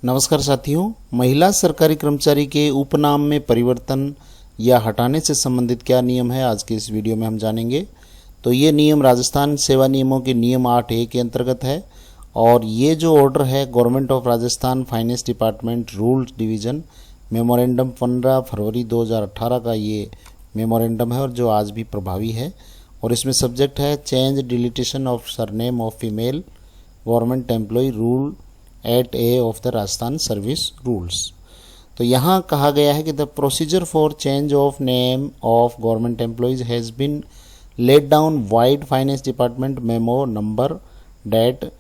नमस्कार साथियों, महिला सरकारी कर्मचारी के उपनाम में परिवर्तन या हटाने से संबंधित क्या नियम है आज के इस वीडियो में हम जानेंगे। तो ये नियम राजस्थान सेवा नियमों के नियम 8A के अंतर्गत है और ये जो ऑर्डर है government of Rajasthan finance department rules division memorandum 15 फरवरी 2018 का ये मेमोरेंडम है और जो आज भी प्रभावी है। और इसमें सब्जेक्ट है change deletion of surname of female government employee rule 8A of the Rajasthan service rules. तो यहाँ कहा गया है कि the procedure for change of name of government employees has been laid down vide finance department memo number date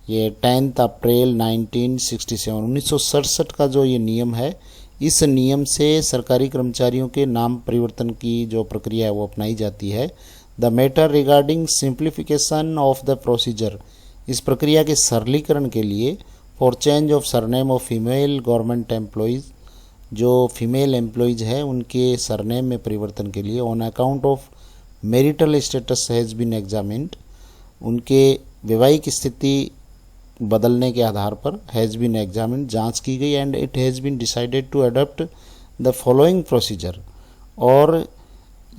ये 10 अप्रैल 1967 का जो ये नियम है, इस नियम से सरकारी कर्मचारियों के नाम परिवर्तन की जो प्रक्रिया है वो अपनाई जाती है। The matter regarding simplification of the procedure, इस प्रक्रिया के सरलीकरण के लिए for change of surname of female government employees, जो फीमेल एम्प्लॉयज़ है उनके सरनेम में परिवर्तन के लिए on account of marital status has been examined, उनके वैवाहिक स्थिति बदलने के आधार पर हैज़ बीन एग्जामिन्ड जांच की गई and it has been decided to adopt the following procedure, और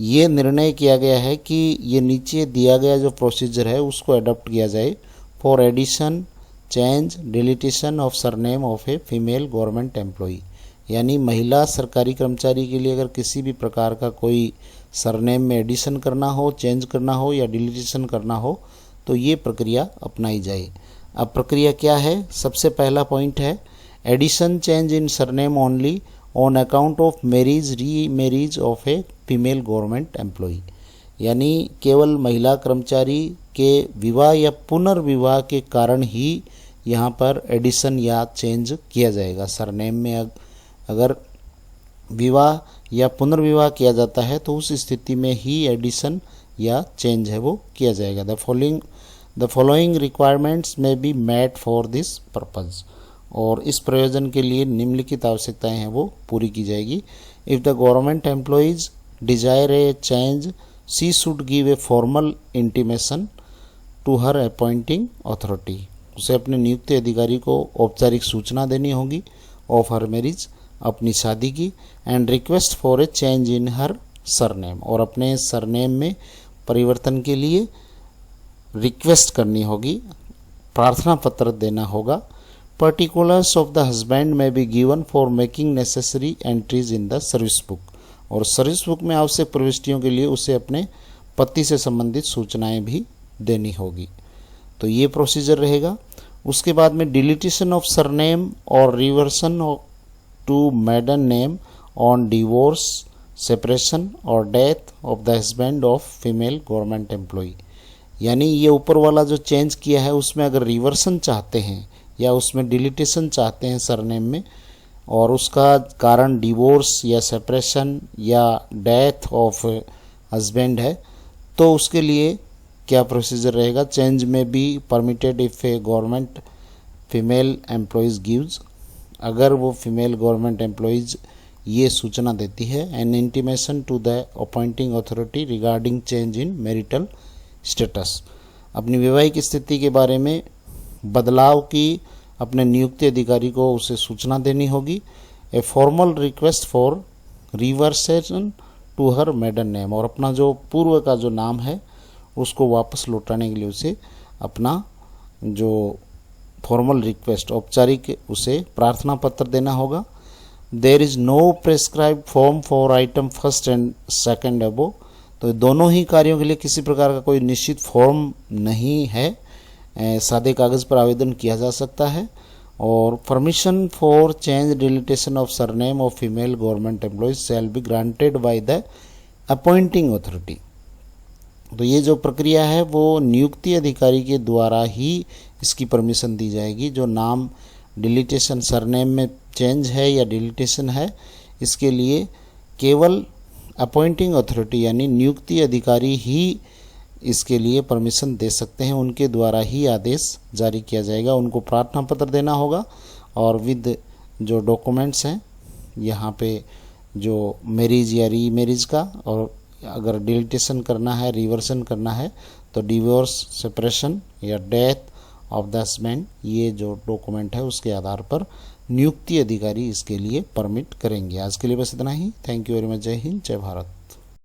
ये निर्णय किया गया है कि ये नीचे दिया गया जो प्रोसीजर है उसको अडॉप्ट किया जाए for addition change deletion of surname of a female government employee. यानी महिला सरकारी कर्मचारी के लिए अगर किसी भी प्रकार का कोई सरनेम में एडिशन करना हो, चेंज करना हो या डिलीटेशन करना हो तो ये प्रक्रिया अपनाई जाए। अब प्रक्रिया क्या है? सबसे पहला पॉइंट है addition change in surname only on account of marriage remarriage of a female government employee. यानी केवल महिला कर्मचारी के विवाह या पुनर्विवाह के कारण ही यहाँ पर एडिशन या चेंज किया जाएगा। सरनेम में अगर विवाह या पुनर्विवाह किया जाता है तो उस स्थिति में ही एडिशन या चेंज है वो किया जाएगा। The following requirements may be met for this purpose, और इस प्रयोजन के लिए निम्नलिखित आवश्यकताएं हैं वो पूरी की जाएगी। If the government employees desire a change she should give a formal intimation to her appointing authority, उसे अपने नियुक्त अधिकारी को औपचारिक सूचना देनी होगी ऑफ हर मैरिज, अपनी शादी की, and request for a change in her surname, और अपने सरनेम में परिवर्तन के लिए रिक्वेस्ट करनी होगी, प्रार्थना पत्र देना होगा। पर्टिकुलर्स ऑफ द हस्बैंड में be given for making necessary entries in the service book, और सर्विस बुक में आवश्यक प्रविष्टियों के लिए उसे अपने पति से संबंधित सूचनाएं भी देनी होगी। तो ये प्रोसीजर रहेगा। उसके बाद में डिलीटेशन ऑफ सरनेम और reversion to maiden name on divorce separation और death of the husband of female government employee. यानी ये ऊपर वाला जो चेंज किया है उसमें अगर रिवर्सन चाहते हैं या उसमें डिलीटेशन चाहते हैं सरनेम में और उसका कारण डिवोर्स या सेपरेशन या डेथ ऑफ हस्बैंड है तो उसके लिए क्या प्रोसीजर रहेगा? Change may be permitted if a government female employees gives, अगर वो फीमेल गवर्नमेंट एम्प्लॉयज़ ये सूचना देती है, an intimation to the appointing authority regarding change in marital status, अपनी वैवाहिक स्थिति के बारे में बदलाव की अपने नियुक्त अधिकारी को उसे सूचना देनी होगी। A formal request for reversion to her maiden name, और अपना जो पूर्व का जो नाम है उसको वापस लौटाने के लिए उसे अपना जो फॉर्मल रिक्वेस्ट औपचारिक उसे प्रार्थना पत्र देना होगा। There is no prescribed form for item first and second above, तो दोनों ही कार्यों के लिए किसी प्रकार का कोई निश्चित फॉर्म नहीं है, सादे कागज़ पर आवेदन किया जा सकता है। और permission for change deletion of surname of female government employees shall be granted by the appointing authority. तो ये जो प्रक्रिया है वो नियुक्ति अधिकारी के द्वारा ही इसकी परमिशन दी जाएगी। जो नाम डिलीटेशन सरनेम में चेंज है या डिलीटेशन है इसके लिए केवल अपॉइंटिंग अथॉरिटी यानी नियुक्ति अधिकारी ही इसके लिए परमिशन दे सकते हैं, उनके द्वारा ही आदेश जारी किया जाएगा। उनको प्रार्थना पत्र देना होगा और विद जो डॉक्यूमेंट्स हैं यहाँ पे जो मैरिज या री मैरिज का, और अगर डिलीटेशन करना है रिवर्सन करना है तो डिवोर्स सेपरेशन या डेथ ऑफ द असेसमेंट, ये जो डॉक्यूमेंट है उसके आधार पर नियुक्ति अधिकारी इसके लिए परमिट करेंगे। आज के लिए बस इतना ही। Thank you very much. जय हिंद, जय भारत।